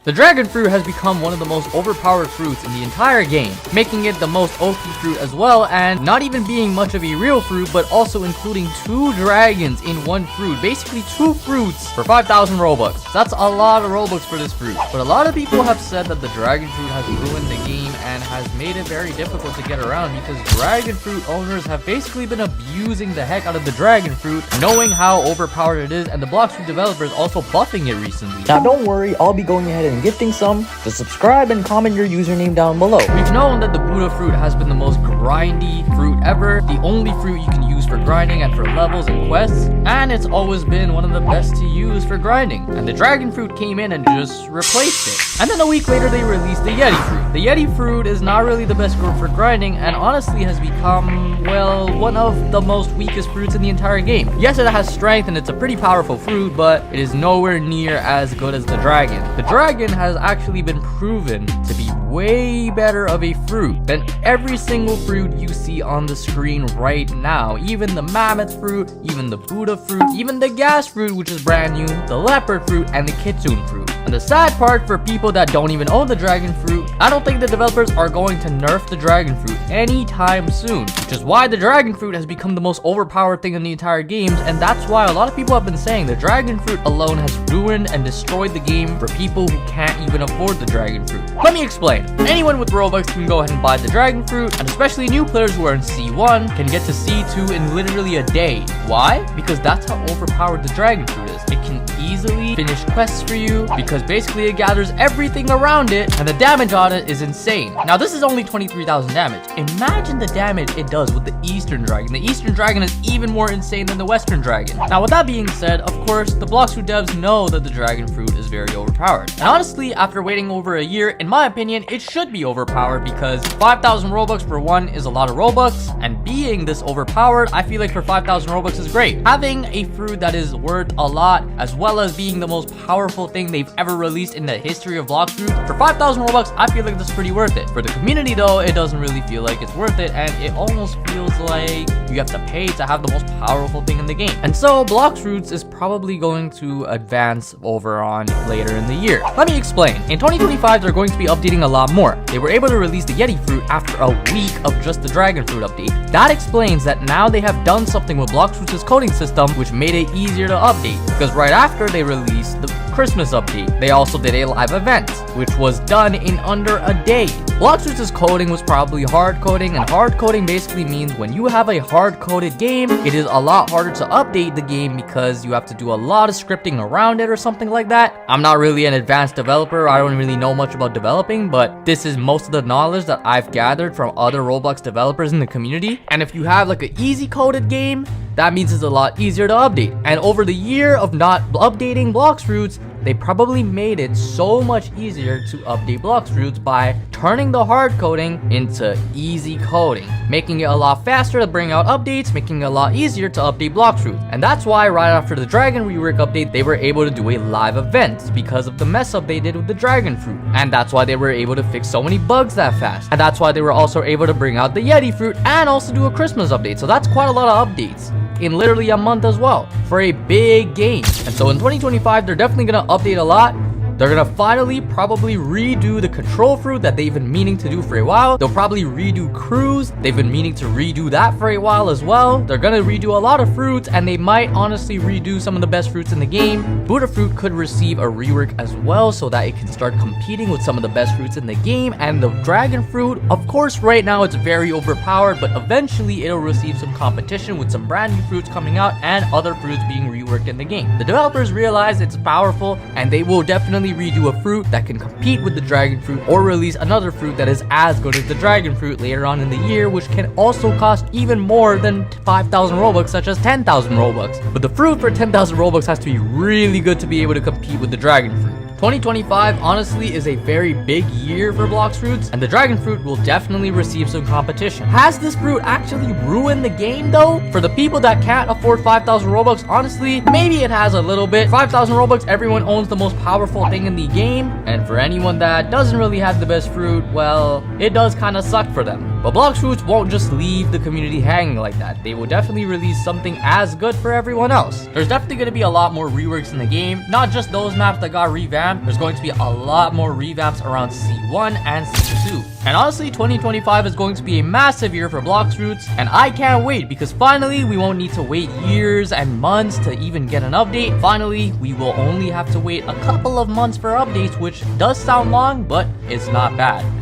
The dragon fruit has become one of the most overpowered fruits in the entire game, making it the most OP fruit as well, and not even being much of a real fruit, but also including 2 dragons in one fruit. Basically 2 fruits for 5,000 Robux. That's a lot of Robux for this fruit. But a lot of people have said that the dragon fruit has ruined the game and has made it very difficult to get around, because dragon fruit owners have basically been abusing the heck out of the dragon fruit, knowing how overpowered it is, and the Blox Fruit developers also buffing it recently. Now don't worry, I'll be going ahead and gifting some. Just subscribe and comment your username down below. We've known that the Buddha fruit has been the most grindy fruit ever, the only fruit you can use for grinding and for levels and quests, and it's always been one of the best to use for grinding. And the dragon fruit came in and just replaced it. And then a week later they released the Yeti fruit. The Yeti fruit is not really the best fruit for grinding, and honestly has become, well, one of the most weakest fruits in the entire game. Yes, it has strength and it's a pretty powerful fruit, but it is nowhere near as good as the dragon. The dragon has actually been proven to be way better of a fruit than every single fruit you see on the screen right now. Even the mammoth fruit, even the Buddha fruit, even the gas fruit, which is brand new, the leopard fruit, and the kitsune fruit. And the sad part for people that don't even own the dragon fruit, I don't think the developers are going to nerf the dragon fruit anytime soon, which is why the dragon fruit has become the most overpowered thing in the entire game, and that's why a lot of people have been saying the dragon fruit alone has ruined and destroyed the game for people who can't even afford the dragon fruit. Let me explain. Anyone with Robux can go ahead and buy the dragon fruit, and especially new players who are in C1 can get to C2 in literally a day. Why? Because that's how overpowered the dragon fruit is. It can easily finish quests for you because basically it gathers everything around it, and the damage on it is insane. Now this is only 23,000 damage. Imagine the damage it does with the Eastern Dragon. The Eastern Dragon is even more insane than the Western Dragon. Now with that being said, of course, the Blox Fruit devs know that the dragon fruit is very overpowered. And honestly, after waiting over a year, in my opinion, it should be overpowered because 5,000 Robux for one is a lot of Robux, and being this overpowered, I feel like for 5,000 Robux is great. Having a fruit that is worth a lot, as well as being the most powerful thing they've ever released in the history of Blox Fruit, for 5,000 Robux, I feel like that's pretty worth it. For the community though, it doesn't really feel like it's worth it, and it almost feels like you have to pay to have the most powerful thing in the game. And so Blox Fruits is probably going to advance over on later in the year. Let me explain. In 2025, they're going to be updating a lot more. They were able to release the Yeti fruit after a week of just the dragon fruit update. That explains that now they have done something with Blox Fruits' coding system, which made it easier to update, because right after they released the Christmas update, they also did a live event, which was done in under a day. Blox Fruits' coding was probably hard coding, and hard coding basically means when you have a hard coded game, it is a lot harder to update the game because you have to do a lot of scripting around it or something like that. I'm not really an advanced developer, I don't really know much about developing, but this is most of the knowledge that I've gathered from other Roblox developers in the community. And if you have like an easy coded game, that means it's a lot easier to update. And over the year of not updating Blox Fruits, they probably made it so much easier to update Blox Fruits by turning the hard coding into easy coding, making it a lot faster to bring out updates, making it a lot easier to update Blox Fruits. And that's why right after the Dragon rework update, they were able to do a live event because of the mess up they did with the Dragon Fruit. And that's why they were able to fix so many bugs that fast. And that's why they were also able to bring out the Yeti Fruit and also do a Christmas update. So that's quite a lot of updates in literally a month as well for a big game. And so in 2025, they're definitely gonna update a lot. They're gonna finally probably redo the control fruit that they've been meaning to do for a while. They'll probably redo cruise. They've been meaning to redo that for a while as well. They're gonna redo a lot of fruits, and they might honestly redo some of the best fruits in the game. Buddha fruit could receive a rework as well so that it can start competing with some of the best fruits in the game. And the dragon fruit, of course, right now it's very overpowered, but eventually it'll receive some competition with some brand new fruits coming out and other fruits being reworked in the game. The developers realize it's powerful, and they will definitely redo a fruit that can compete with the dragon fruit, or release another fruit that is as good as the dragon fruit later on in the year, which can also cost even more than 5,000 Robux, such as 10,000 Robux. But the fruit for 10,000 Robux has to be really good to be able to compete with the dragon fruit. 2025 honestly is a very big year for Blox Fruits, and the dragon fruit will definitely receive some competition. Has this fruit actually ruined the game though? For the people that can't afford 5,000 Robux, honestly, maybe it has a little bit. 5,000 Robux, everyone owns the most powerful thing in the game, and for anyone that doesn't really have the best fruit, well, it does kind of suck for them. But Blox Fruits won't just leave the community hanging like that. They will definitely release something as good for everyone else. There's definitely going to be a lot more reworks in the game, not just those maps that got revamped. There's going to be a lot more revamps around C1 and C2. And honestly, 2025 is going to be a massive year for Blox Fruits, and I can't wait because finally we won't need to wait years and months to even get an update. Finally, we will only have to wait a couple of months for updates, which does sound long, but it's not bad.